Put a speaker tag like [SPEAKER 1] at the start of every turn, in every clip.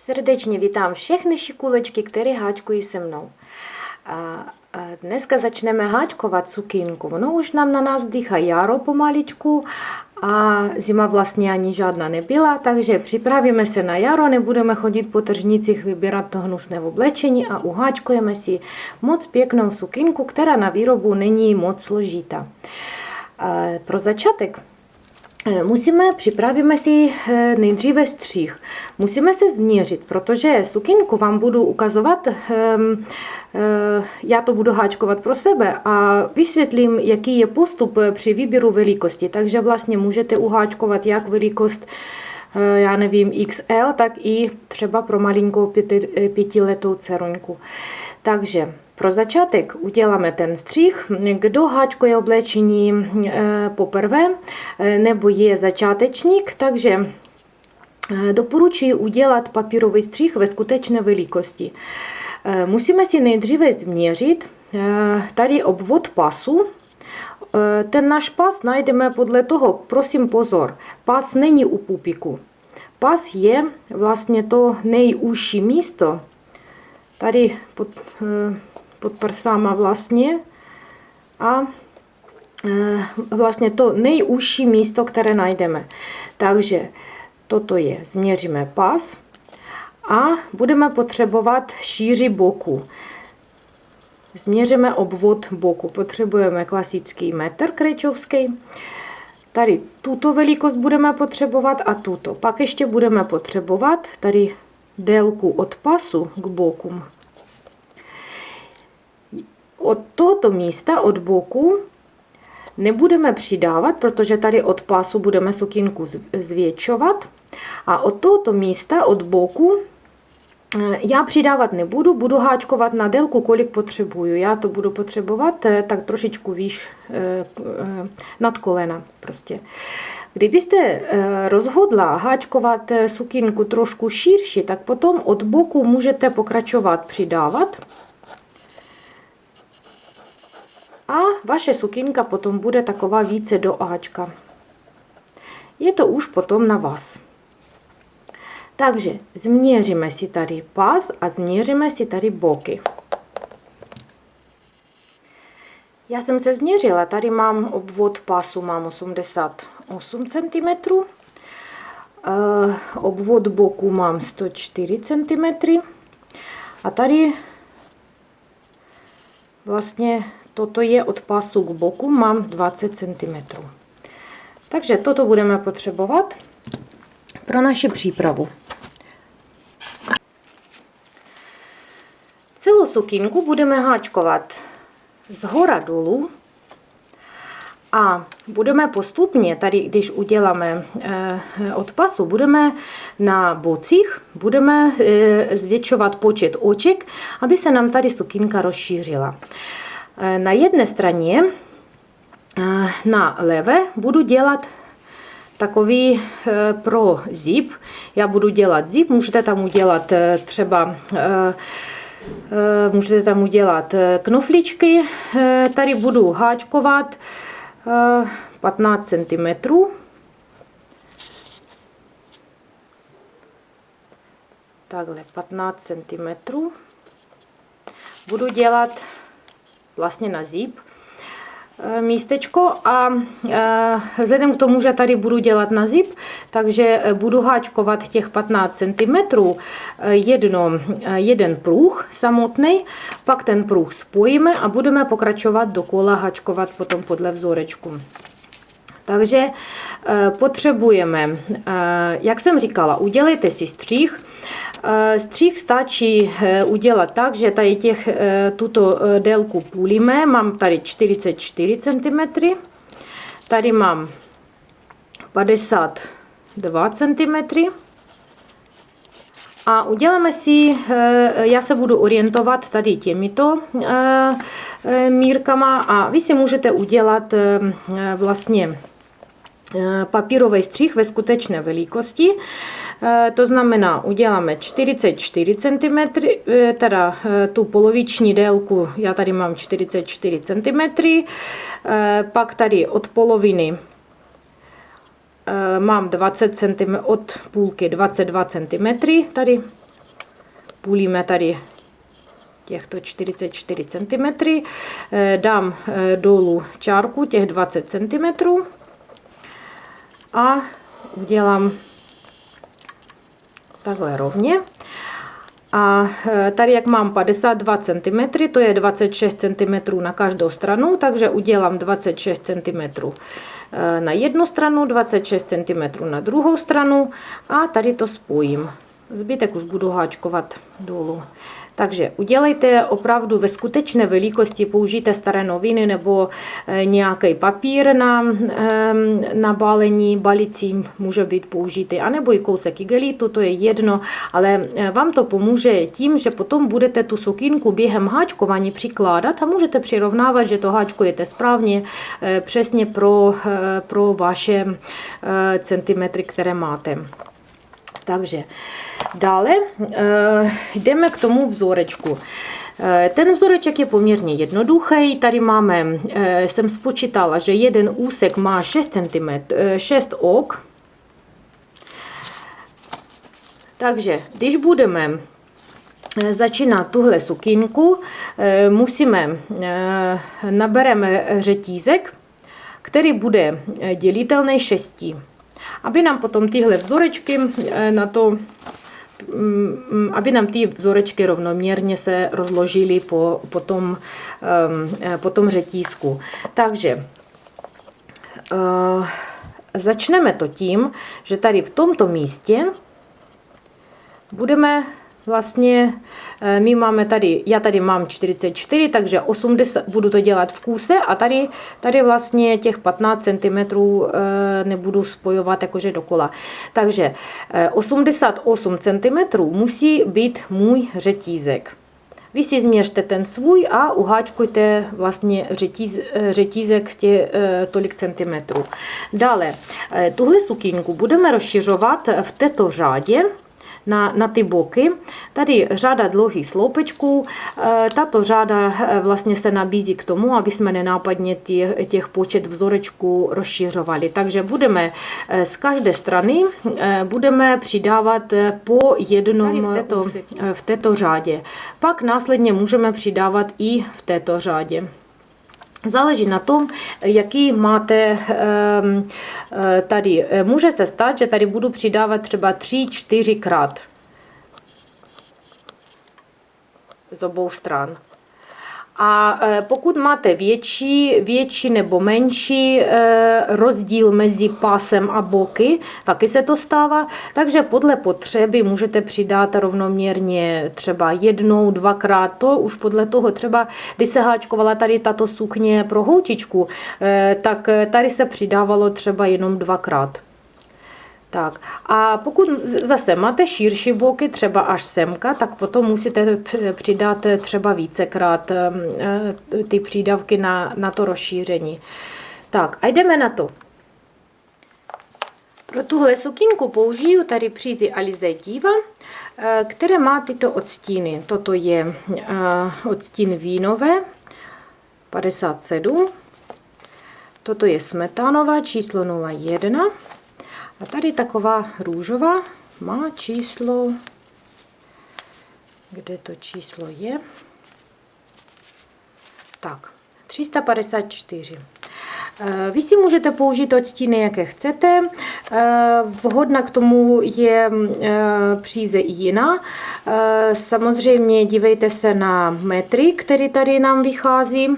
[SPEAKER 1] Srdečně vítám všechny šikulečky, které háčkují se mnou. Dneska začneme háčkovat sukínku. Ono už nám na nás dýchá jaro pomaličku a zima vlastně ani žádná nebyla, takže připravíme se na jaro, nebudeme chodit po tržnicích vybírat to hnusné oblečení a uháčkujeme si moc pěknou sukínku, která na výrobu není moc složitá. Pro začátek připravíme si nejdříve střih. Musíme se změřit, protože sukínku vám budu ukazovat, já to budu háčkovat pro sebe a vysvětlím, jaký je postup při výběru velikosti. Takže vlastně můžete uháčkovat jak velikost, já nevím, XL, tak i třeba pro malinkou pětiletou dceruňku. Takže pro začátek uděláme ten střih. Kdo háčkuje oblečení poprvé nebo je začátečník, takže doporučuji udělat papírový střih ve skutečné velikosti. Musíme si nejdříve změřit tady obvod pasu. Ten náš pas najdeme podle toho, prosím pozor, pas není u pupiku. Pas je vlastně to nejúžší místo, tady pod prsama vlastně a vlastně to nejúžší místo, které najdeme. Takže toto je, změříme pas a budeme potřebovat šíři boku. Změříme obvod boku, potřebujeme klasický metr krejčovský. Tady tuto velikost budeme potřebovat a tuto. Pak ještě budeme potřebovat tady délku od pasu k bokům. Od tohoto místa, od boku, nebudeme přidávat, protože tady od pasu budeme sukínku zvětšovat. A od tohoto místa, od boku, já přidávat nebudu, budu háčkovat na délku, kolik potřebuju. Já to budu potřebovat tak trošičku výš nad kolena prostě. Kdybyste rozhodla háčkovat sukínku trošku širší, tak potom od boku můžete pokračovat přidávat. A vaše sukínka potom bude taková více do áčka. Je to už potom na vás. Takže změříme si tady pas a změříme si tady boky. Já jsem se změřila, tady mám obvod pasu, mám 88 cm, obvod boku mám 104 cm a tady vlastně toto je od pasu k boku, mám 20 cm. Takže toto budeme potřebovat pro naši přípravu. Celou sukínku budeme háčkovat zhora dolů a budeme postupně, tady když uděláme od pasu, budeme na bocích, budeme zvětšovat počet oček, aby se nám tady sukínka rozšířila. Na jedné straně, na levé, budu dělat takový pro zip. Já budu dělat zip, můžete tam udělat třeba knoflíčky. Tady budu háčkovat 15 cm. Takhle 15 cm. Budu dělat vlastně na zip místečko a vzhledem k tomu, že tady budu dělat na zip, takže budu háčkovat těch 15 cm jeden pruh samotný, pak ten pruh spojíme a budeme pokračovat dokola háčkovat potom podle vzorečku. Takže potřebujeme, jak jsem říkala, udělejte si střih. Střih stačí udělat tak, že tady tuto délku půlíme. Mám tady 44 cm, tady mám 52 cm a uděláme si, já se budu orientovat tady těmito mírkama a vy si můžete udělat vlastně papírový střih ve skutečné velikosti. To znamená, uděláme 44 cm, teda tu poloviční délku, já tady mám 44 cm, pak tady od poloviny mám 20 cm, od půlky 22 cm, tady půlíme tady těchto 44 cm, dám dolů čárku těch 20 cm a udělám takhle rovně. A tady, jak mám 52 cm, to je 26 cm na každou stranu, takže udělám 26 cm na jednu stranu, 26 cm na druhou stranu a tady to spojím. Zbytek už budu háčkovat dolů. Takže udělejte opravdu ve skutečné velikosti, použijte staré noviny nebo nějaký papír na balení, balicí může být použitý, anebo i kousek igelitu, to je jedno, ale vám to pomůže tím, že potom budete tu sukínku během háčkování přikládat a můžete přirovnávat, že to háčkujete správně, přesně pro vaše centimetry, které máte. Takže dále jdeme k tomu vzorečku. Ten vzoreček je poměrně jednoduchý. Tady máme, jsem spočítala, že jeden úsek má 6 cm, 6 ok. Takže když budeme začínat tuhle sukínku, nabereme řetízek, který bude dělitelný 6. Aby nám potom tyhle vzorečky aby nám ty vzorečky rovnoměrně se rozložily po tom řetízku. Takže začneme to tím, že tady v tomto místě budeme vlastně, já tady mám 44, takže 80, budu to dělat v kuse a tady vlastně těch 15 cm nebudu spojovat jakože dokola. Takže 88 cm musí být můj řetízek. Vy si změřte ten svůj a uháčkujte vlastně řetízek z tolik centimetrů. Dále, tuhle sukínku budeme rozšiřovat v této řádě na ty boky. Tady řada dlouhých sloupečků. Tato řada vlastně se nabízí k tomu, aby jsme nenápadně těch počet vzorečků rozšiřovali. Takže budeme z každé strany budeme přidávat po jednom v této řádě. Pak následně můžeme přidávat i v této řádě. Záleží na tom, jaký máte tady. Může se stát, že tady budu přidávat třeba 3-4 krát z obou stran. A pokud máte větší nebo menší rozdíl mezi pásem a boky, taky se to stává, takže podle potřeby můžete přidat rovnoměrně třeba 1-2krát, to už podle toho třeba, když se háčkovala tady tato sukně pro holčičku, tak tady se přidávalo třeba jenom 2krát. Tak. A pokud zase máte širší boky, třeba až semka, tak potom musíte přidat třeba vícekrát ty přídavky na to rozšíření. Tak a jdeme na to. Pro tuhle sukínku použiju tady přízy Alize Diva, které má tyto odstíny. Toto je odstín vínové 57, toto je smetánová číslo 01. A tady taková růžová má číslo, kde to číslo je? Tak, 354. Vy si můžete použít odstíny, jaké chcete. Vhodná k tomu je příze i jiná. Samozřejmě dívejte se na metry, který tady nám vychází.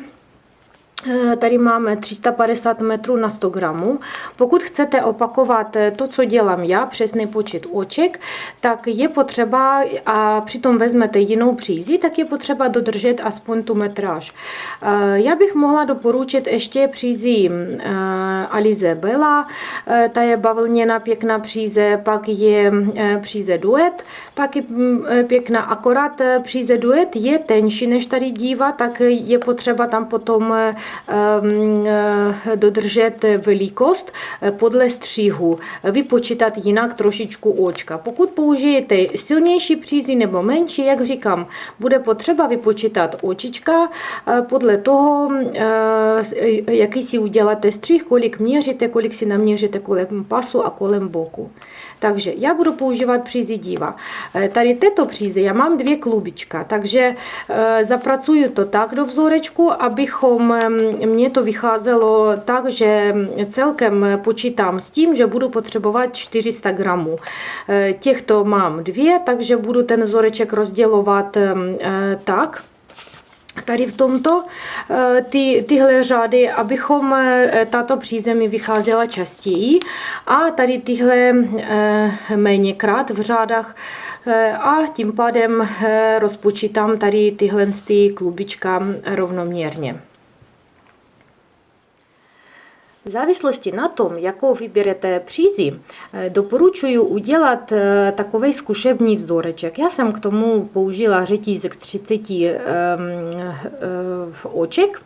[SPEAKER 1] Tady máme 350 metrů na 100 gramů. Pokud chcete opakovat to, co dělám já, přesný počet oček, tak je potřeba, a přitom vezmete jinou přízi, tak je potřeba dodržet aspoň tu metráž. Já bych mohla doporučit ještě přízi Alize Bella, ta je bavlněná pěkná příze, pak je příze Duet, taky pěkná, akorát příze Duet je tenčí než tady Diva, tak je potřeba tam potom dodržet velikost podle střihu, vypočítat jinak trošičku očka. Pokud použijete silnější přízy nebo menší, jak říkám, bude potřeba vypočítat očička podle toho, jaký si uděláte střih, kolik měříte, kolik si naměříte kolem pasu a kolem boku. Takže já budu používat přízi Diva. Tady této přízi já mám 2 klubička, takže zapracuju to tak do vzorečku, abychom mě to vycházelo tak, že celkem počítám s tím, že budu potřebovat 400 gramů. Těchto mám 2, takže budu ten vzoreček rozdělovat tak, tady v tomto tyhle řády, abychom tato příze mi vycházela častěji a tady tyhle méněkrát v řádách a tím pádem rozpočítám tady tyhle klubička rovnoměrně. V závislosti na tom, jakou vyberete přízi, doporučuji udělat takový zkušební vzoreček. Já jsem k tomu použila řetízek z 30 oček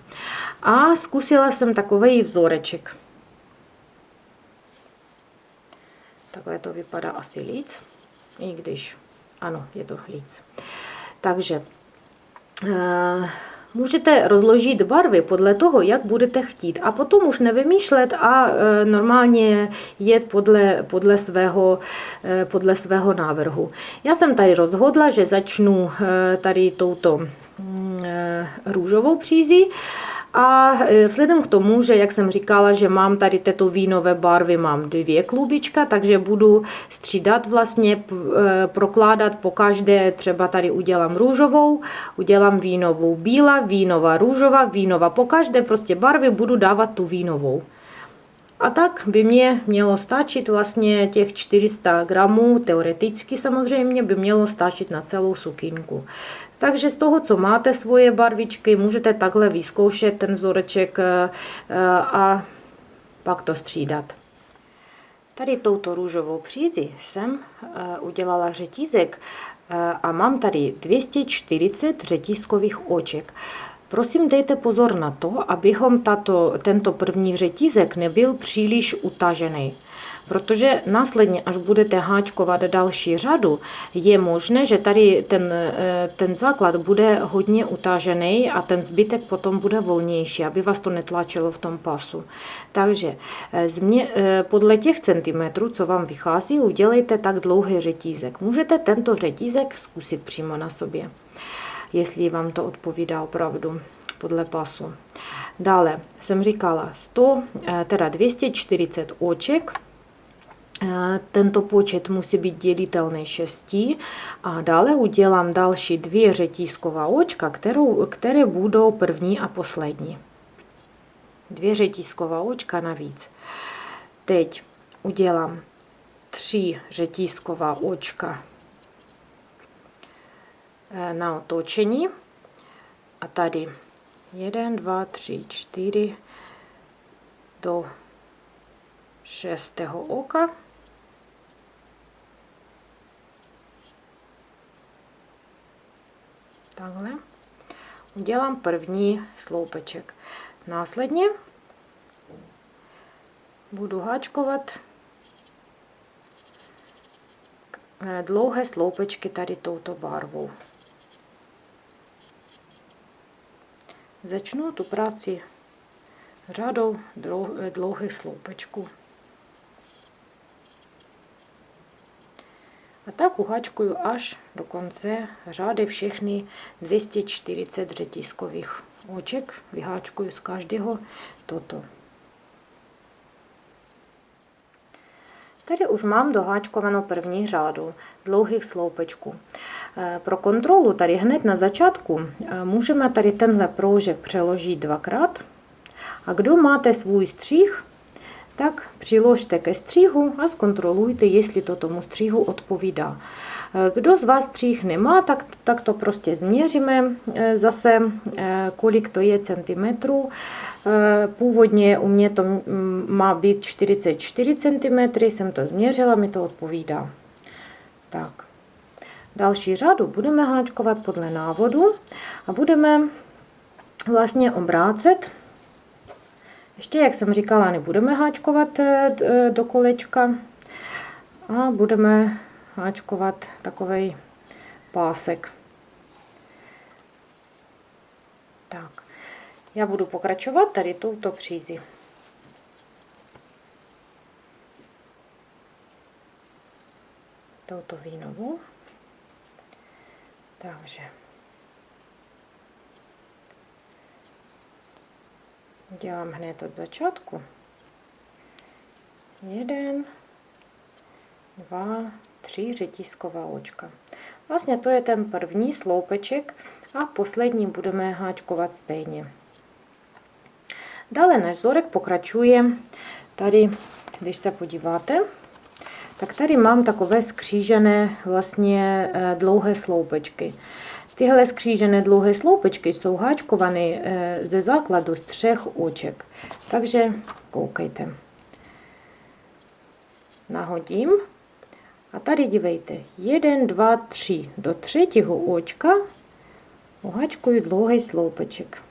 [SPEAKER 1] a zkusila jsem takový vzoreček. Takhle to vypadá asi líc, i když ano, je to líc. Takže můžete rozložit barvy podle toho, jak budete chtít a potom už nevymýšlet a normálně jet podle svého návrhu. Já jsem tady rozhodla, že začnu tady touto růžovou přízí. A vzhledem k tomu, že jak jsem říkala, že mám tady této vínové barvy, mám 2 klubička, takže budu střídat vlastně, prokládat po každé, třeba tady udělám růžovou, udělám vínovou, bílá, vínová, růžová, vínová, po každé prostě barvy budu dávat tu vínovou. A tak by mě mělo stačit vlastně těch 400 gramů, teoreticky samozřejmě by mělo stačit na celou sukínku. Takže z toho, co máte svoje barvičky, můžete takhle vyzkoušet ten vzoreček a pak to střídat. Tady touto růžovou přízi jsem udělala řetízek a mám tady 240 řetízkových oček. Prosím, dejte pozor na to, abychom tento první řetízek nebyl příliš utažený. Protože následně, až budete háčkovat další řadu, je možné, že tady ten základ bude hodně utažený a ten zbytek potom bude volnější, aby vás to netlačilo v tom pasu. Takže podle těch centimetrů, co vám vychází, udělejte tak dlouhý řetízek. Můžete tento řetízek zkusit přímo na sobě, jestli vám to odpovídá opravdu podle pasu. Dále jsem říkala 240 oček. Tento počet musí být dělitelný 6 a dále udělám další 2 řetízková očka, které budou první a poslední. 2 řetízková očka navíc. Teď udělám 3 řetízková očka na otočení a tady 1, 2, 3, 4 do 6. oka. Takhle. Udělám první sloupeček. Následně budu háčkovat dlouhé sloupečky tady touto barvou. Začnu tu práci řadou dlouhých sloupečků. A tak uháčkuju až do konce řady všechny 240 řetízkových oček. Vyháčkuju z každého toto. Tady už mám doháčkovanou první řadu dlouhých sloupečků. Pro kontrolu tady hned na začátku můžeme tady tenhle proužek přeložit 2krát. A kdo máte svůj střih, tak přiložte ke střihu a zkontrolujte, jestli to tomu střihu odpovídá. Kdo z vás střih nemá, tak to prostě změříme zase, kolik to je centimetrů. Původně u mě to má být 44 cm, jsem to změřila, mi to odpovídá. Tak. Další řadu budeme háčkovat podle návodu a budeme vlastně obrácet. Ještě, jak jsem říkala, nebudeme háčkovat do kolečka a budeme háčkovat takovej pásek. Tak, já budu pokračovat tady touto přízí. touto vínovou. Takže dělám hned od začátku. 1, 2, 3 řetízková očka. Vlastně to je ten první sloupeček a poslední budeme háčkovat stejně. Dále náš vzorek pokračuje. Tady, když se podíváte, tak tady mám takové skřížené vlastně dlouhé sloupečky. Tyhle skřížené dlouhé sloupečky jsou háčkované ze základu z 3 oček. Takže koukejte. Nahodím a tady dívejte. 1, 2, 3. Do 3. očka uháčkuju dlouhý sloupeček.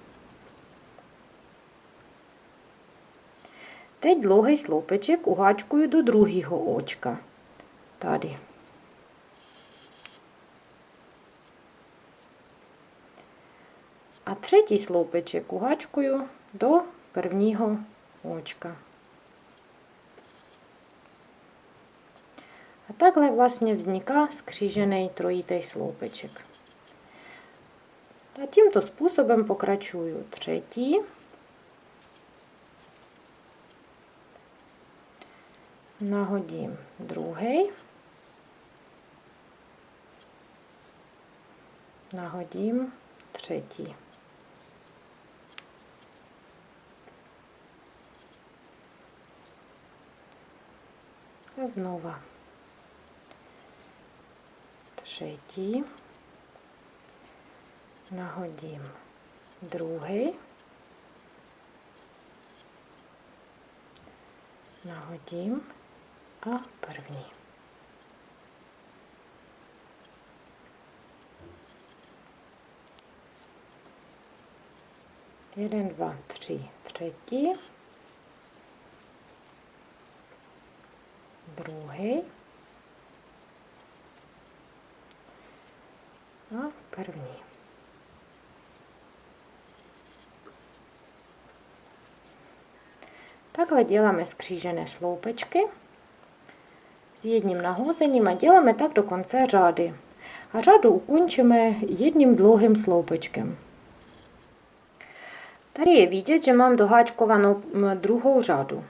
[SPEAKER 1] Teď dlouhý sloupeček uháčkuju do 2. očka. Tady. A 3. sloupeček uháčkuju do 1. očka. A takhle vlastně vzniká skřížený trojitý sloupeček. A tímto způsobem pokračuju 3. Nahodím 2. Nahodím 3. A znova 3. Nahodím 2. Nahodím a 1. Jeden, dva, 3, 3. 2. a 1. Takhle děláme skřížené sloupečky s jedním nahozením a děláme tak do konce řady. A řadu ukončíme jedním dlouhým sloupečkem. Tady je vidět, že mám doháčkovanou 2. řadu.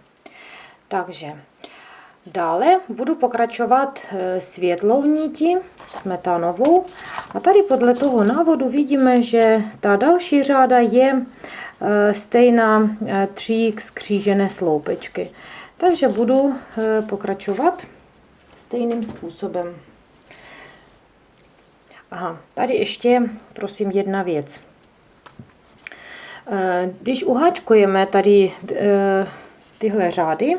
[SPEAKER 1] Takže dále budu pokračovat světlou nití, smetanovou. A tady podle toho návodu vidíme, že ta další řada je stejná 3 skřížené sloupečky. Takže budu pokračovat stejným způsobem. Aha, tady ještě prosím jedna věc. Když uháčkujeme tady tyhle řády,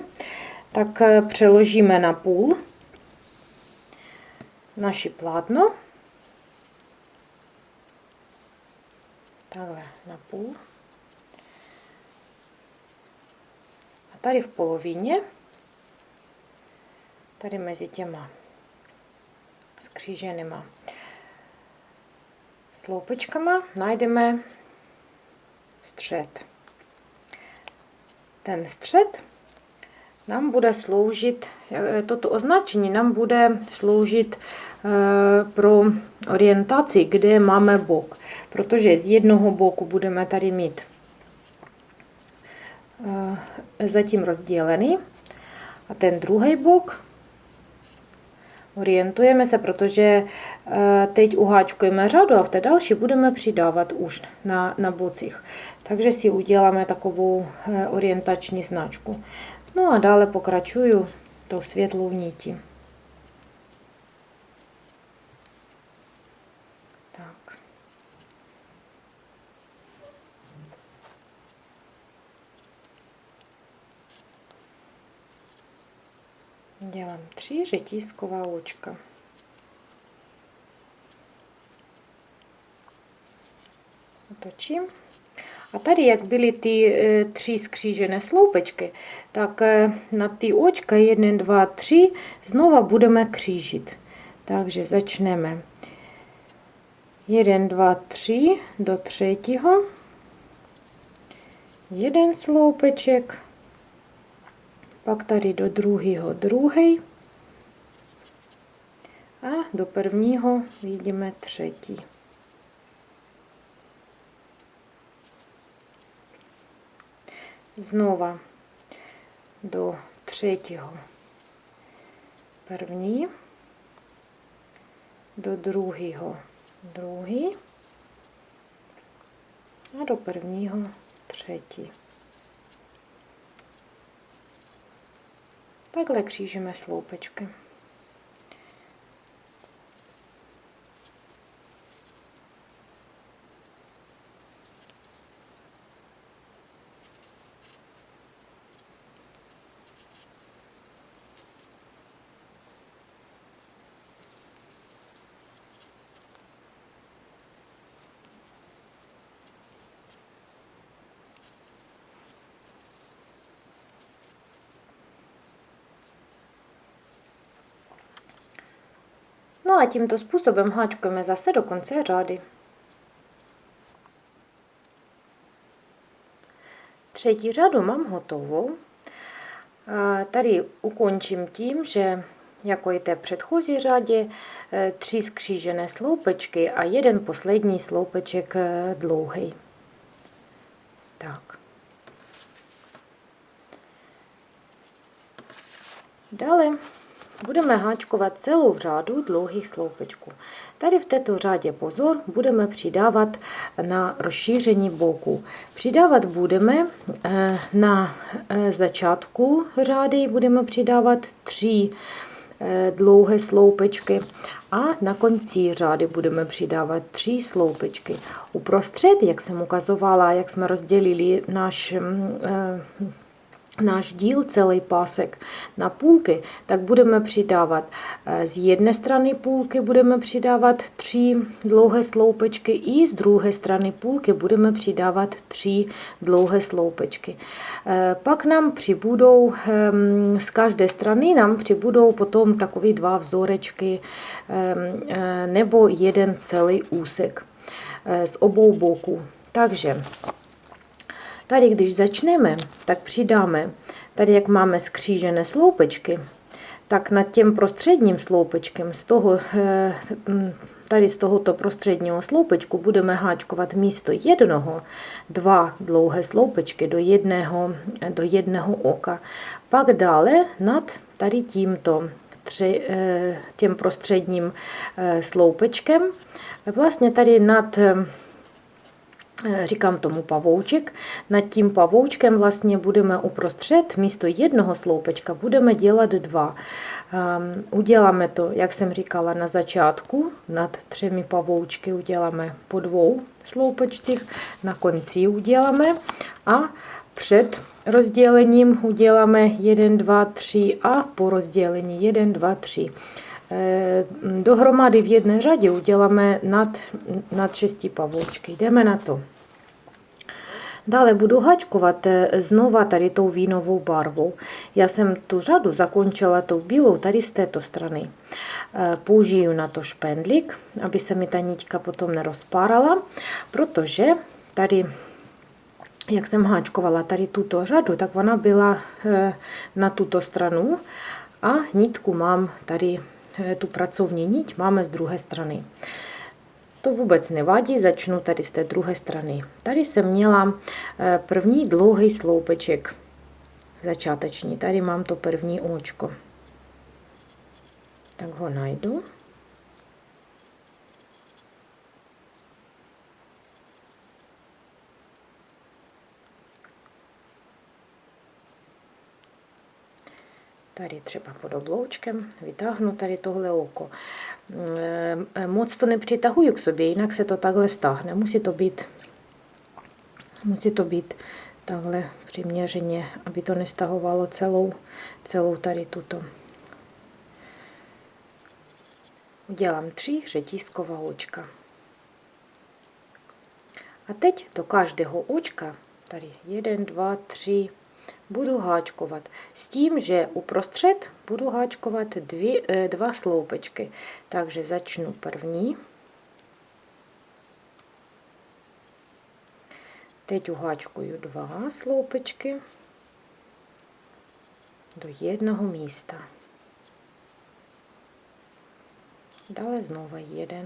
[SPEAKER 1] tak přeložíme na půl naši plátno. Takhle na půl. A tady v polovině, tady mezi těma skříženýma sloupečkama najdeme střed. Ten střed nám bude sloužit, toto označení nám bude sloužit pro orientaci, kde máme bok. Protože z jednoho boku budeme tady mít zatím rozdělený a ten druhý bok orientujeme se, protože teď uháčkujeme řadu a v té další budeme přidávat už na bocích. Takže si uděláme takovou orientační značku. No a dále pokračuju tou světlou nití. Tak. Dělám 3 řetízková očka. Otočím. A tady, jak byly ty 3 skřížené sloupečky, tak na ty očka 1, 2, 3 znova budeme křížit. Takže začneme 1, 2, 3 do 3. Jeden sloupeček, pak tady do 2. druhý, до prvního vidíme třetí. Znova do třetího první, do druhého druhý a do prvního třetí. Takhle křížíme sloupečky. No a tímto způsobem háčkujeme zase do konce řady. Třetí řadu mám hotovou. Tady ukončím tím, že jako i té předchozí řadě 3 skřížené sloupečky a jeden poslední sloupeček dlouhý. Tak. Dále budeme háčkovat celou řadu dlouhých sloupečků. Tady v této řadě pozor, budeme přidávat na rozšíření boku. Přidávat budeme na začátku řady, budeme přidávat 3 dlouhé sloupečky a na konci řady budeme přidávat 3 sloupečky. Uprostřed, jak jsem ukazovala, jak jsme rozdělili náš díl, celý pásek na půlky, tak budeme přidávat z jedné strany půlky budeme přidávat 3 dlouhé sloupečky i z druhé strany půlky budeme přidávat 3 dlouhé sloupečky. Pak nám přibudou, z každé strany nám přibudou potom takový 2 vzorečky nebo jeden celý úsek z obou boků. Takže tady, když začneme, tak přidáme, tady jak máme skřížené sloupečky, tak nad tím prostředním sloupečkem, tady z tohoto prostředního sloupečku budeme háčkovat místo jednoho 2 dlouhé sloupečky do jedného oka. Pak dále nad tady tím prostředním sloupečkem, vlastně tady nad, říkám tomu pavouček, nad tím pavoučkem vlastně budeme uprostřed místo jednoho sloupečka budeme dělat 2. Uděláme to, jak jsem říkala na začátku, nad 3 pavoučky uděláme po 2 sloupečcích, na konci uděláme a před rozdělením uděláme 1, 2, 3 a po rozdělení 1, 2, 3. Dohromady v jedné řadě uděláme nad 6 pavoučky. Jdeme na to. Dále budu háčkovat znova tady tou vínovou barvou. Já jsem tu řadu zakončila tou bílou tady z této strany. Použiju na to špendlík, aby se mi ta niťka potom nerozpárala, protože tady, jak jsem háčkovala tady tuto řadu, tak ona byla na tuto stranu a nitku mám tady, tu pracovní niť máme z druhé strany. To vůbec nevadí, začnu tady z té druhé strany. Tady jsem měla první dlouhý sloupeček začáteční. Tady mám to první očko. Tak ho najdu. Tady třeba pod obloučkem vytáhnu tady tohle oko. Moc to nepřitahuju k sobě, jinak se to takhle stáhne. Musí to být takhle přiměřeně, aby to nestahovalo celou tady tuto. Udělám 3 řetízková očka. A teď do každého očka, tady 1, 2, 3, budu háčkovat s tím, že uprostřed budu háčkovat 2 sloupečky. Takže začnu první. Teď uháčkuju 2 sloupečky do jednoho místa. Dále znova 1.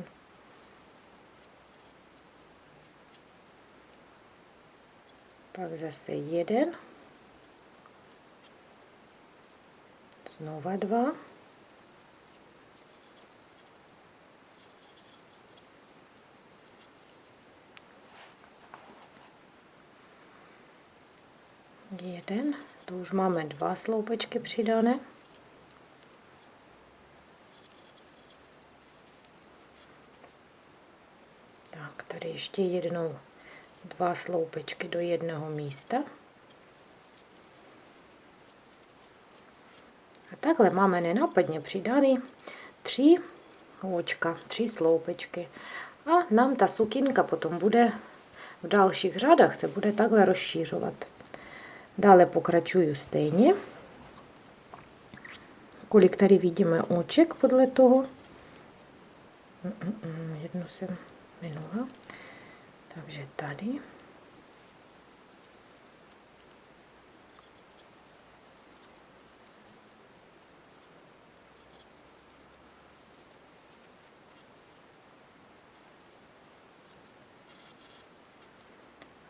[SPEAKER 1] Pak zase 1. Znova 2. Jeden. To už máme 2 sloupečky přidané. Tak, tady ještě jednou 2 sloupečky do jednoho místa. A takhle máme nenápadně přidaný 3 očka, 3 sloupečky. A nám ta sukinka potom bude v dalších řadách se bude takhle rozšířovat. Dále pokračuju stejně. Kolik tady vidíme oček podle toho. Jednu jsem minula. Takže tady.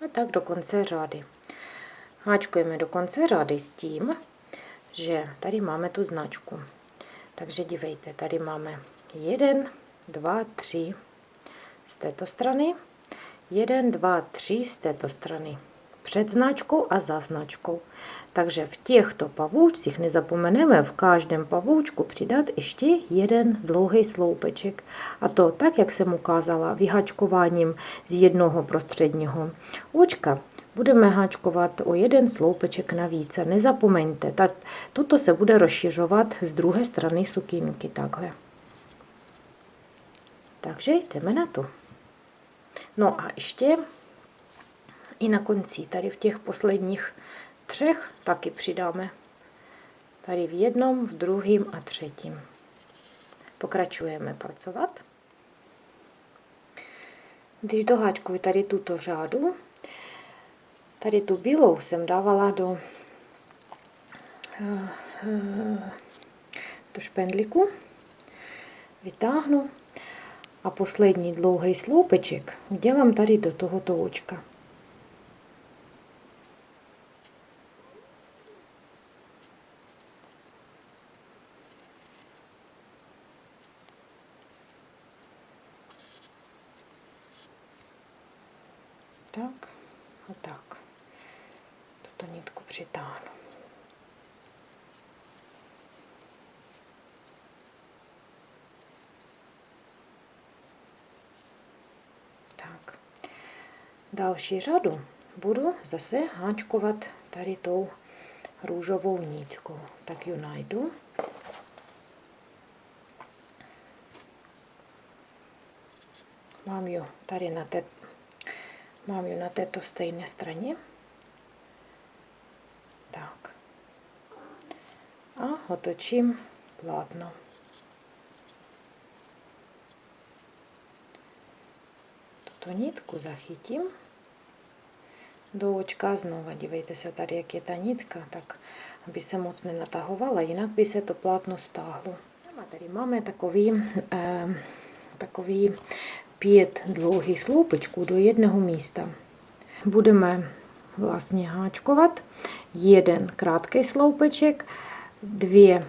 [SPEAKER 1] A tak do konce řady. Háčkujeme do konce řady s tím, že tady máme tu značku. Takže dívejte, tady máme 1, 2, 3 z této strany, 1, 2, 3 z této strany. Před značkou a za značkou. Takže v těchto pavoučcích nezapomeneme v každém pavoučku přidat ještě jeden dlouhý sloupeček. A to tak, jak jsem ukázala, vyháčkováním z jednoho prostředního očka. Budeme háčkovat o jeden sloupeček navíc. A nezapomeňte, toto se bude rozšiřovat z druhé strany sukínky takhle. Takže jdeme na to. No a ještě i na konci, tady v těch posledních 3 taky přidáme. Tady v jednom, v druhém a třetím. Pokračujeme pracovat. Když doháčkuji tady tuto řádu, tady tu bílou jsem dávala do špendlíku. Vytáhnu a poslední dlouhý sloupeček dělám tady do tohoto očka. Tak a tak. Tuto nitku přitáhnu. Tak. Další řadu budu zase háčkovat tady tou růžovou nitkou. Tak ji najdu. Mám ji tady na této stejné straně. Tak. A otočím plátno. Tuto nitku zachytím do očka znova. Dívejte se tady, jak je ta nitka, tak aby se moc nenatahovala, jinak by se to plátno stáhlo. A tady máme takový 5 dlouhých sloupečků do jednoho místa. Budeme vlastně háčkovat 1 krátký sloupeček, 2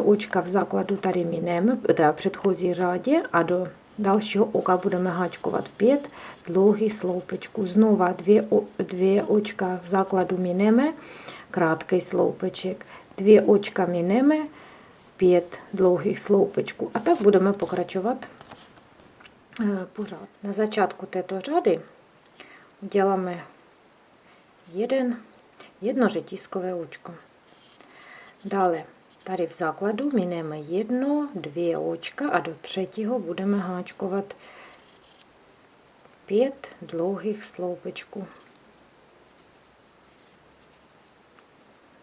[SPEAKER 1] očka v základu tady mineme, teda v předchozí řádě, a do dalšího oka budeme háčkovat 5 dlouhých sloupečků. Znova 2 očka v základu mineme, krátký sloupeček, 2 očka mineme, 5 dlouhých sloupečků. A tak budeme pokračovat pořád. Na začátku této řady uděláme jedno řetízkové očko. Dále tady v základu mineme 1, 2 očka a do třetího budeme háčkovat 5 dlouhých sloupečků.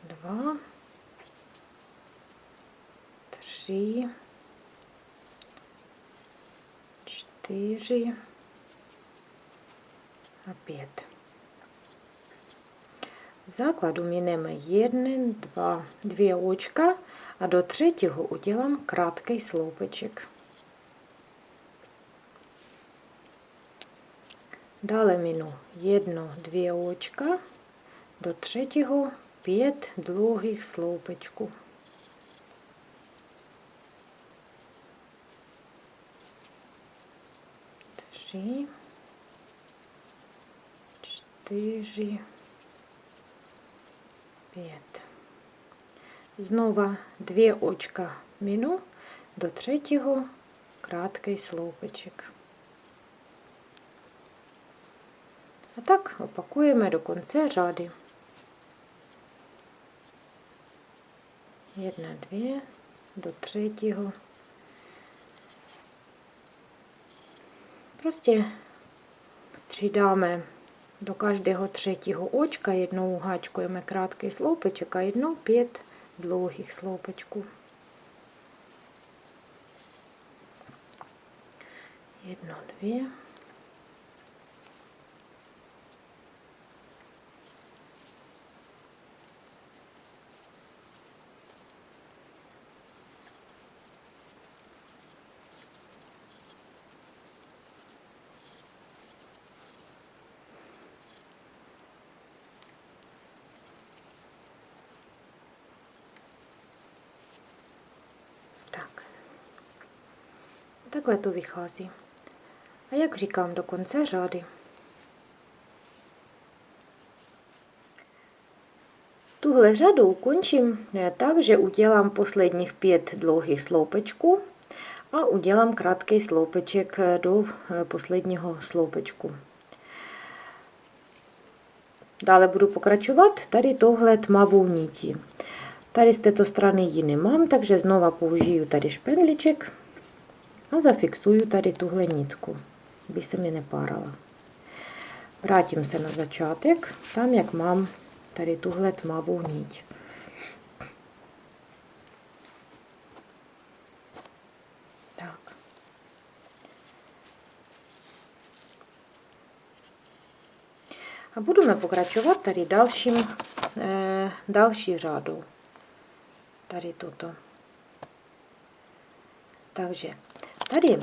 [SPEAKER 1] 2, 3, 4 a 5. V základu mineme 1, 2 očka a do třetího udělám krátký sloupeček. Dále minu 1, 2 očka, do třetího 5 dlouhých sloupečků. 3, 4, 5. Znova 2 očka minu, do třetího krátký sloupeček. A tak opakujeme do konce řady. 1, 2, do třetího. Prostě střídáme do každého třetího očka, jednou háčkujeme krátký sloupeček a jednou 5 dlouhých sloupečků. 1, 2. Takhle to vychází. A jak říkám, do konce řady. Tuhle řadu ukončím tak, že udělám posledních 5 dlouhých sloupečků a udělám krátký sloupeček do posledního sloupečku. Dále budu pokračovat tady tohle tmavou nití. Tady z této strany ji nemám, takže znova použiju tady špendlíček a zafixuju tady tuhle nitku, aby se mi nepárala. Vrátím se na začátek, tam jak mám tady tuhle tmavou niť. Tak. A budeme pokračovat tady další řádou. Tady toto. Takže tady,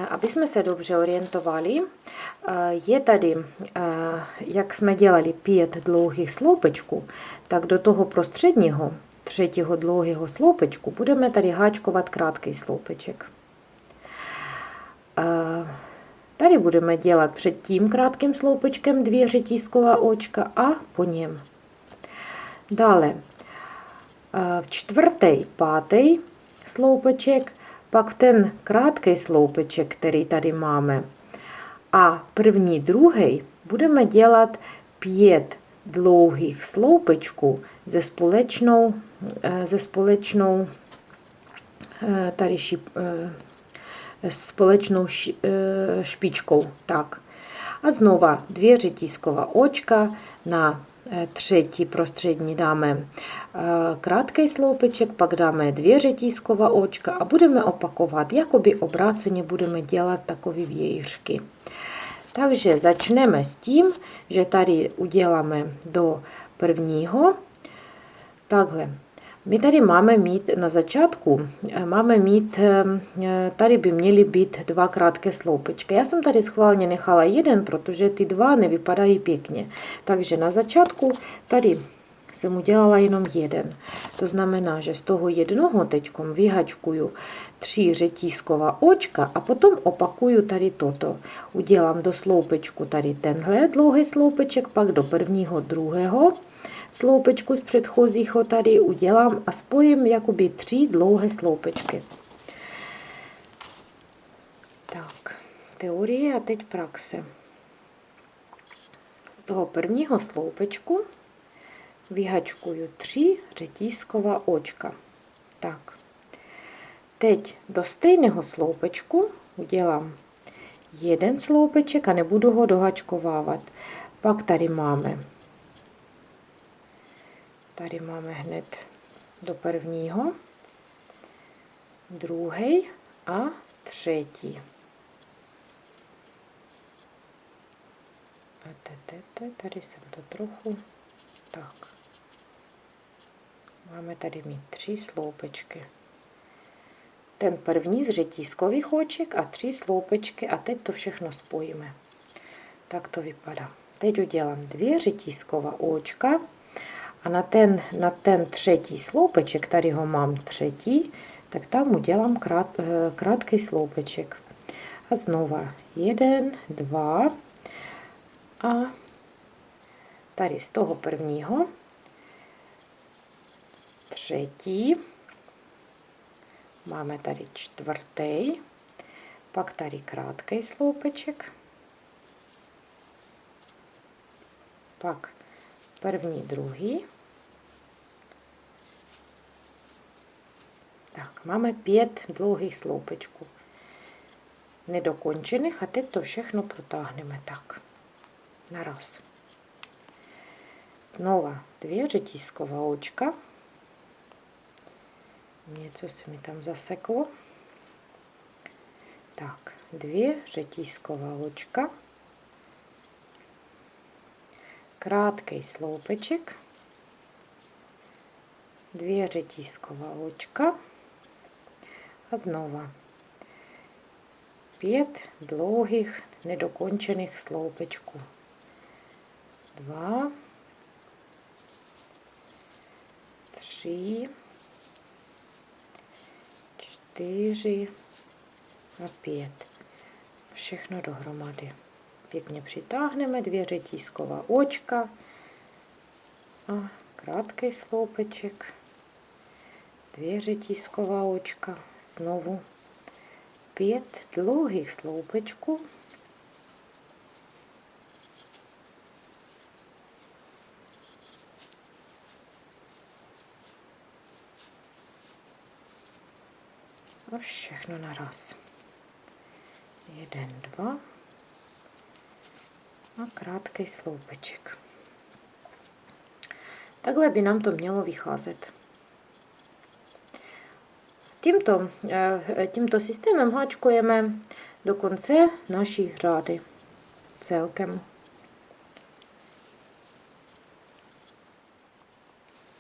[SPEAKER 1] aby jsme se dobře orientovali, je tady, jak jsme dělali 5 dlouhých sloupečků, tak do toho prostředního, třetího dlouhého sloupečku budeme tady háčkovat krátký sloupeček. Tady budeme dělat před tím krátkým sloupečkem 2 řetízková očka a po něm. Dále v čtvrtý, pátý sloupeček, pak ten krátký sloupeček, který tady máme, a první, druhý budeme dělat 5 dlouhých sloupečků ze společnou tady společnou špičkou. Tak. A znova 2 řetízková očka, na třetí prostřední dáme krátký sloupeček, pak dáme 2 řetízková očka a budeme opakovat, jakoby obráceně budeme dělat takové vějířky. Takže začneme s tím, že tady uděláme do prvního takhle. My tady máme mít na začátku, tady by měly být 2 krátké sloupečky. Já jsem tady schválně nechala jeden, protože ty 2 nevypadají pěkně. Takže na začátku tady jsem udělala jenom jeden. To znamená, že z toho jednoho teď vyhačkuju 3 řetízková očka a potom opakuju tady toto. Udělám do sloupečku tady tenhle dlouhý sloupeček, pak do prvního, druhého sloupečku z předchozího tady udělám a spojím jakoby 3 dlouhé sloupečky. Tak, teorie a teď praxe. Z toho prvního sloupečku vyhačkuju 3 řetízková očka. Tak. Teď do stejného sloupečku udělám jeden sloupeček a nebudu ho dohačkovávat. Pak tady máme hned do prvního, druhý a třetí. A tady jsem to trochu tak Máme tady mít 3 sloupečky. Ten první z řetízkových oček a 3 sloupečky a teď to všechno spojíme. Tak to vypadá. Teď udělám 2 řetízková očka a na ten třetí sloupeček, tady ho mám třetí, tak tam udělám krátký sloupeček. A znova 1, 2 a tady z toho prvního třetí, máme tady čtvrtý, pak tady krátký sloupeček, pak první, druhý. Tak, máme 5 dlouhých sloupečků nedokončených a teď to všechno protáhneme tak, naraz. Znova 2 řetízková očka. Něco se mi tam zaseklo. Tak, 2 řetízková očka. Krátký sloupeček. 2 řetízková očka. A znova 5 dlouhých nedokončených sloupečků. 2, 3, 4 a 5. Všechno dohromady. Pěkně přitáhneme 2 řetízková očka a krátký sloupeček, 2 řetízková očka, znovu 5 dlouhých sloupečků. A všechno naraz. 1, 2 a krátký sloupeček. Takhle by nám to mělo vycházet. Tímto systémem háčkujeme do konce naší řády celkem.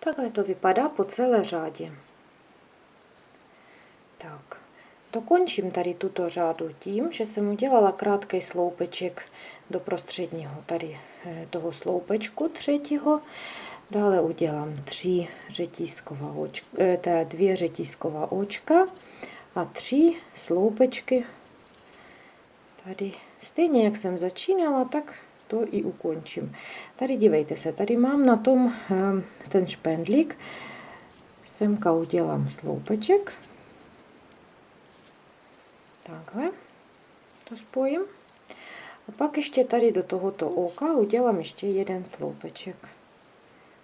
[SPEAKER 1] Takhle to vypadá po celé řádě. Tak, dokončím tady tuto řádu tím, že jsem udělala krátký sloupeček do prostředního tady toho sloupečku třetího. Dále udělám 2 řetízková očka a 3 sloupečky. Tady stejně jak jsem začínala, tak to i ukončím. Tady dívejte se, tady mám na tom ten špendlík. Semka udělám sloupeček. Takhle to spojím. A pak ještě tady do tohoto oka udělám ještě jeden sloupeček.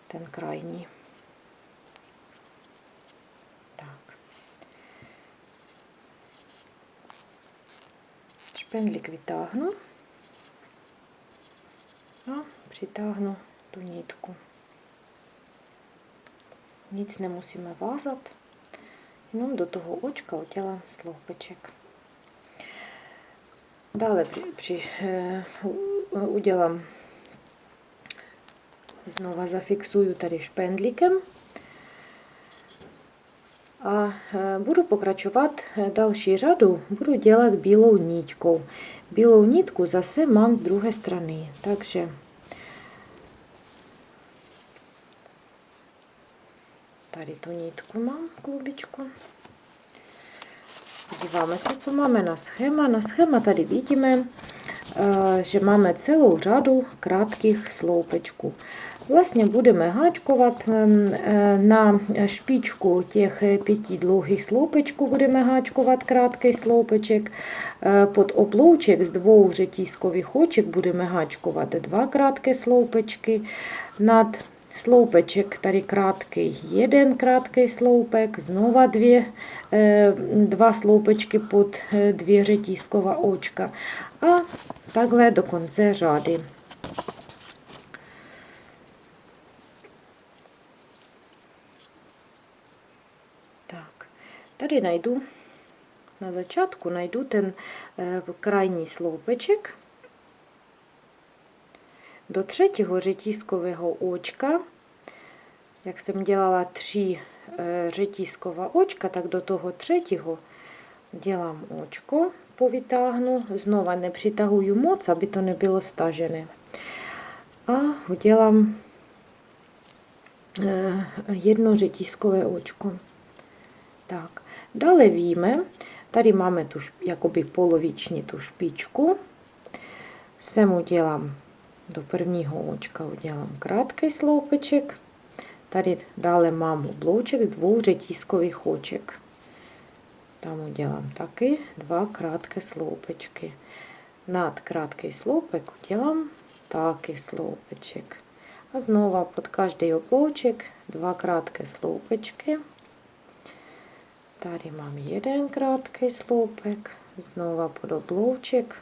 [SPEAKER 1] Ten krajní. Tak. Špendlík vytáhnu a přitáhnu tu nitku. Nic nemusíme vázat, jenom do toho očka udělám sloupeček. Dále udělám, znova zafixuju tady špendlíkem a budu pokračovat další řadu, budu dělat bílou nitkou. Bílou nitku zase mám z druhé strany, takže tady tu nitku mám, klubičku. Podíváme se, co máme na schéma. Na schéma tady vidíme, že máme celou řadu krátkých sloupečků. Vlastně budeme háčkovat na špičku těch 5 dlouhých sloupečků, budeme háčkovat krátký sloupeček. Pod oblouček z 2 řetízkových oček budeme háčkovat 2 krátké sloupečky. Nad sloupeček tady krátký, 1 krátký sloupek, znova 2 sloupečky pod 2 řetízková očka a takhle do konce řady. Tak, tady na začátku najdu ten krajní sloupeček. Do 3. řetízkového očka jak jsem dělala 3 řetízková očka, tak do toho třetího dělám očko, povytáhnu, znova nepřitahuju moc, aby to nebylo stažené. A udělám jedno řetízkové očko. Tak, dále víme, tady máme tu jakoby poloviční tu špičku. Sem udělám do prvního očka udělám krátký sloupeček. Tady dále mám oblouček z 2 řetízkových oček. Tam udělám taky 2 krátké sloupečky. Nad krátký sloupek udělám taky sloupeček. A znova pod každý oblouček 2 krátké sloupečky. Tady mám jeden krátký sloupek, znova pod oblouček.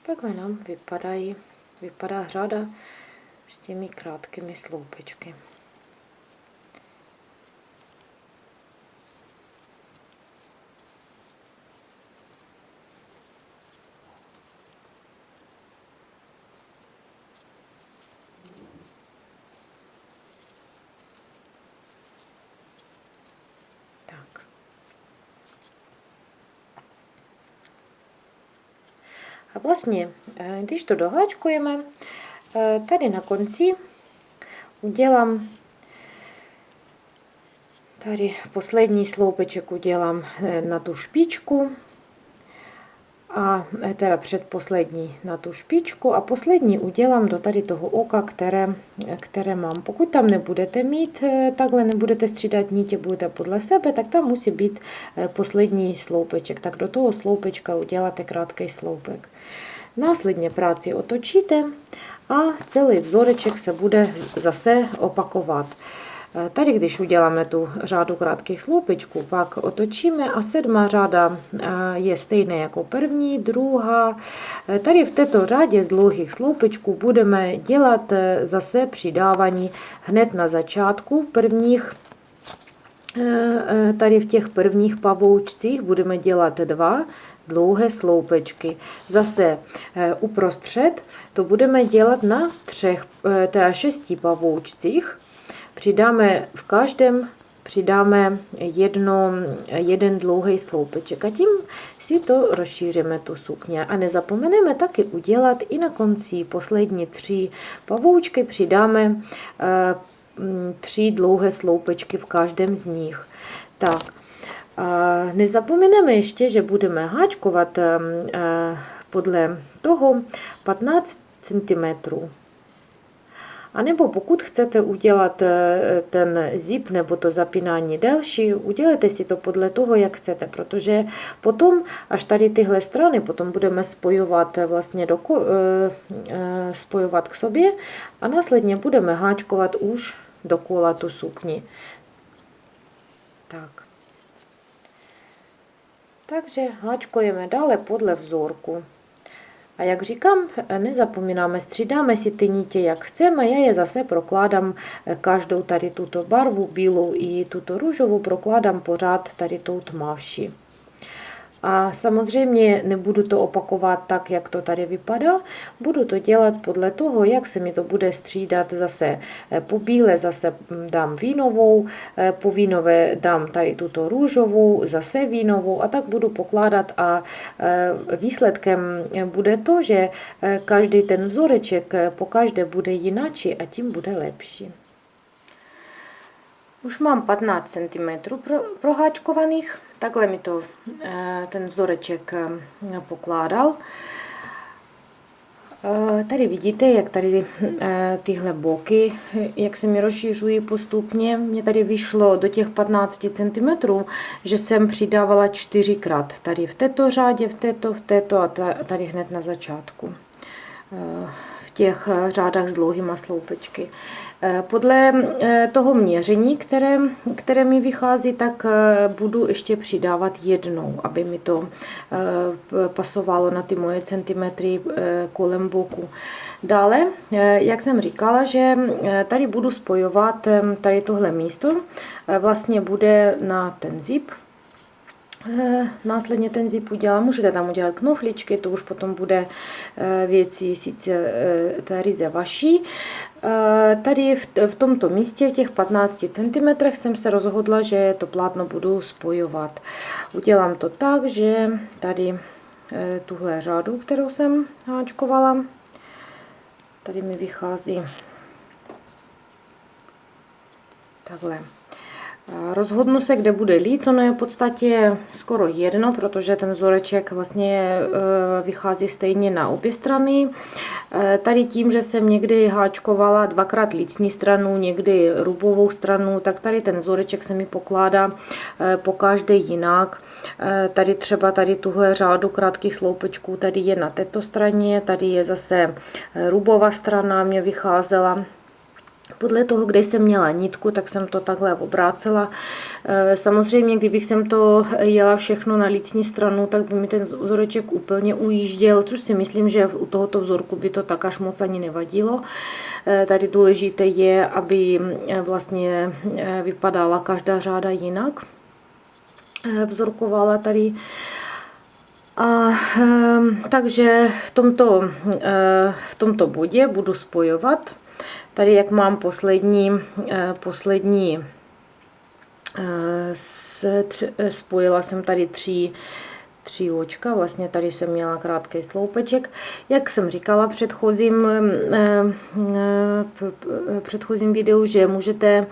[SPEAKER 1] Takhle nám vypadá řada s těmi krátkými sloupečky. Tak. A vlastně, když to doháčkujeme, tady na konci udělám tady poslední sloupeček udělám na tu špičku a teda předposlední na tu špičku a poslední udělám do tady toho oka, které mám. Pokud tam nebudete mít, takhle nebudete střídat nitě, budete podle sebe, tak tam musí být poslední sloupeček. Tak do toho sloupečka uděláte krátký sloupek. Následně práci otočíte a celý vzoreček se bude zase opakovat. Tady, když uděláme tu řádu krátkých sloupečků, pak otočíme a 7. řáda je stejná jako první, druhá. Tady v této řádě z dlouhých sloupečků budeme dělat zase přidávání hned na začátku prvních. Tady v těch prvních pavoučcích budeme dělat 2 dlouhé sloupečky. Zase uprostřed to budeme dělat na 6 pavoučcích. Přidáme v každém jeden dlouhý sloupeček a tím si to rozšíříme tu sukně. A nezapomeneme taky udělat i na konci poslední 3 pavoučky, přidáme 3 dlouhé sloupečky v každém z nich. Tak, nezapomeneme ještě, že budeme háčkovat podle toho 15 cm. A nebo pokud chcete udělat ten zip nebo to zapínání delší, udělejte si to podle toho, jak chcete, protože potom, až tady tyhle strany, potom budeme spojovat vlastně spojovat k sobě a následně budeme háčkovat už dokola tu sukni. Tak. Takže háčkujeme dále podle vzorku. A jak říkám, nezapomínáme, střídáme si ty nitě, jak chceme. Já je zase prokládám každou tady tuto barvu, bílou i tuto růžovou, prokládám pořád tady tou tmavší. A samozřejmě nebudu to opakovat tak, jak to tady vypadá. Budu to dělat podle toho, jak se mi to bude střídat. Zase po bílé zase dám vínovou, po vínové dám tady tuto růžovou, zase vínovou a tak budu pokládat a výsledkem bude to, že každý ten vzoreček po každé bude jináčí a tím bude lepší. Už mám 15 cm proháčkovaných, takhle mi to ten vzoreček pokládal. Tady vidíte, jak tady tyhle boky, jak se mi rozšířují postupně. Mně tady vyšlo do těch 15 cm, že jsem přidávala 4krát. Tady v této řádě, v této a tady hned na začátku. v těch řádách s dlouhýma sloupečky. Podle toho měření, které mi vychází, tak budu ještě přidávat jednou, aby mi to pasovalo na ty moje centimetry kolem boku. Dále, jak jsem říkala, že tady budu spojovat tady tohle místo, vlastně bude na ten zip. Následně ten zip udělám, můžete tam udělat knofličky, to už potom bude věcí sice té ryze vaší. Tady v tomto místě, v těch 15 cm, jsem se rozhodla, že to plátno budu spojovat. Udělám to tak, že tady tuhle řádu, kterou jsem háčkovala, tady mi vychází takhle. Rozhodnu se, kde bude líc, ono je v podstatě skoro jedno, protože ten vzoreček vlastně vychází stejně na obě strany. Tady tím, že jsem někdy háčkovala dvakrát lícní stranu, někdy rubovou stranu, tak tady ten vzoreček se mi pokládá po každé jinak. Tady třeba tuhle řádu krátkých sloupečků tady je na této straně, tady je zase rubová strana, mě vycházela. Podle toho, kde jsem měla nitku, tak jsem to takhle obrácela. Samozřejmě, kdybych jsem to jela všechno na lícní stranu, tak by mi ten vzoreček úplně ujížděl, což si myslím, že u tohoto vzorku by to tak až moc ani nevadilo. Tady důležité je, aby vlastně vypadala každá řáda jinak. Vzorkovala tady. Takže v tomto bodě budu spojovat. Tady, jak mám poslední spojila jsem tady tři očka, vlastně tady jsem měla krátký sloupeček. Jak jsem říkala v předchozím videu, že můžete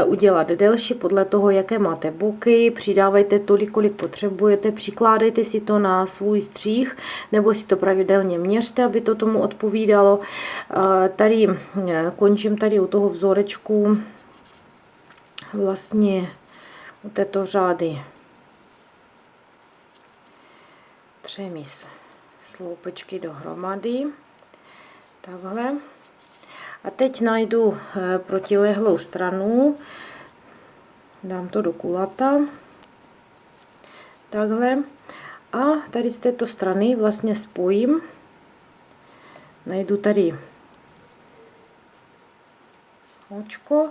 [SPEAKER 1] udělat delší podle toho, jaké máte boky, přidávajte tolik, kolik potřebujete, přikládejte si to na svůj střih, nebo si to pravidelně měřte, aby to tomu odpovídalo. Tady končím tady u toho vzorečku vlastně u této řády 3 sloupečky dohromady, takhle. A teď najdu protilehlou stranu, dám to do kulata, takhle. A tady z této strany vlastně spojím, najdu tady očko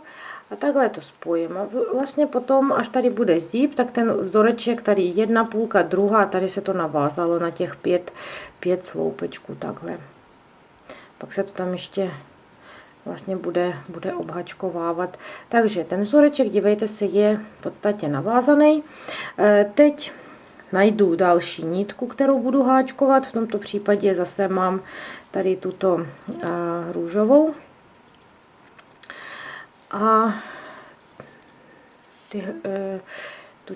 [SPEAKER 1] a takhle to spojím. A vlastně potom, až tady bude zip, tak ten vzoreček, tady jedna půlka, druhá, tady se to navázalo na těch 5 sloupečků, takhle. Pak se to tam ještě vlastně bude obhačkovávat. Takže ten vzoreček, dívejte se, je v podstatě navázaný. Teď najdu další nitku, kterou budu háčkovat. V tomto případě zase mám tady tuto růžovou. A tu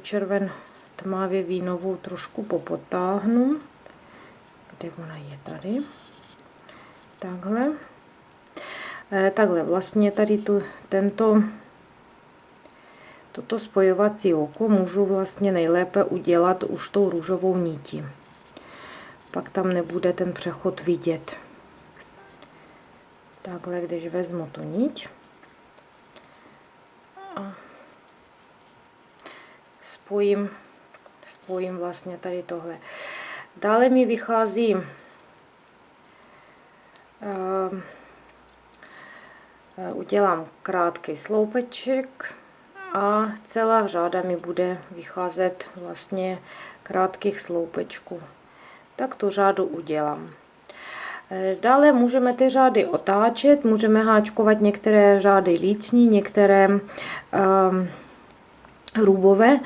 [SPEAKER 1] tmavě vínovou trošku popotáhnu. Kde ona je? Tady. Takhle. Takhle vlastně tady toto spojovací oko můžu vlastně nejlépe udělat už tou růžovou nití. Pak tam nebude ten přechod vidět. Takhle, když vezmu tu niť a spojím vlastně tady tohle. Dále mi vychází udělám krátký sloupeček a celá řáda mi bude vycházet vlastně krátkých sloupečků. Tak tu řádu udělám. Dále můžeme ty řády otáčet, můžeme háčkovat některé řády lícní, některé rubové.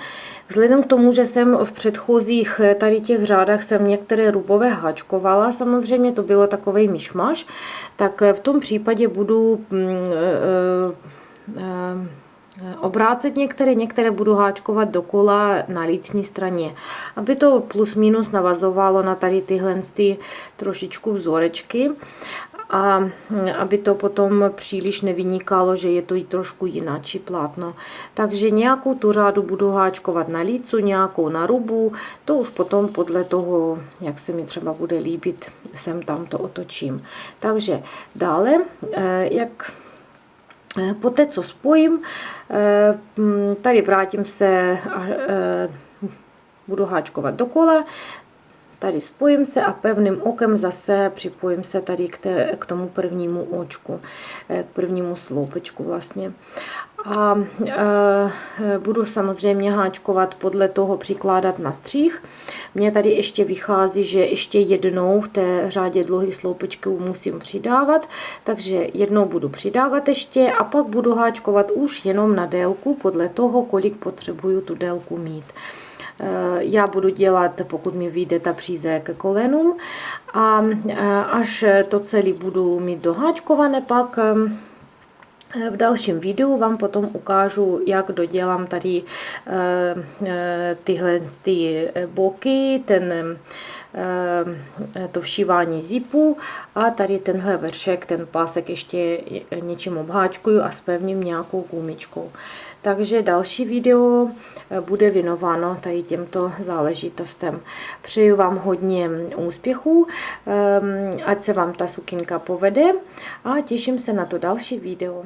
[SPEAKER 1] Vzhledem k tomu, že jsem v předchozích tady těch řádách jsem některé rubové háčkovala, samozřejmě to bylo takovej myšmaš, tak v tom případě budu obrácet některé budu háčkovat dokola na lícní straně, aby to plus minus navazovalo na tady tyhle trošičku vzorečky. a aby to potom příliš nevynikalo, že je to i trošku jináčí plátno. Takže nějakou tu řádu budu háčkovat na lícu, nějakou na rubu, to už potom podle toho, jak se mi třeba bude líbit, sem tam to otočím. Takže dále, poté co spojím, tady vrátím se a budu háčkovat dokola, tady spojím se a pevným okem zase připojím se tady k tomu prvnímu očku, k prvnímu sloupečku vlastně. A budu samozřejmě háčkovat podle toho, přikládat na střih. Mně tady ještě vychází, že ještě jednou v té řádě dlouhých sloupečků musím přidávat, takže jednou budu přidávat ještě a pak budu háčkovat už jenom na délku podle toho, kolik potřebuju tu délku mít. Já budu dělat, pokud mi vyjde ta příze ke kolenům, a až to celé budu mít doháčkované, pak v dalším videu vám potom ukážu, jak dodělám tady tyhle boky, to všívání zipu a tady tenhle vršek, ten pásek ještě něčím obháčkuju a spevním nějakou gumičkou. Takže další video bude věnováno tady těmto záležitostem. Přeju vám hodně úspěchů, ať se vám ta sukínka povede a těším se na to další video.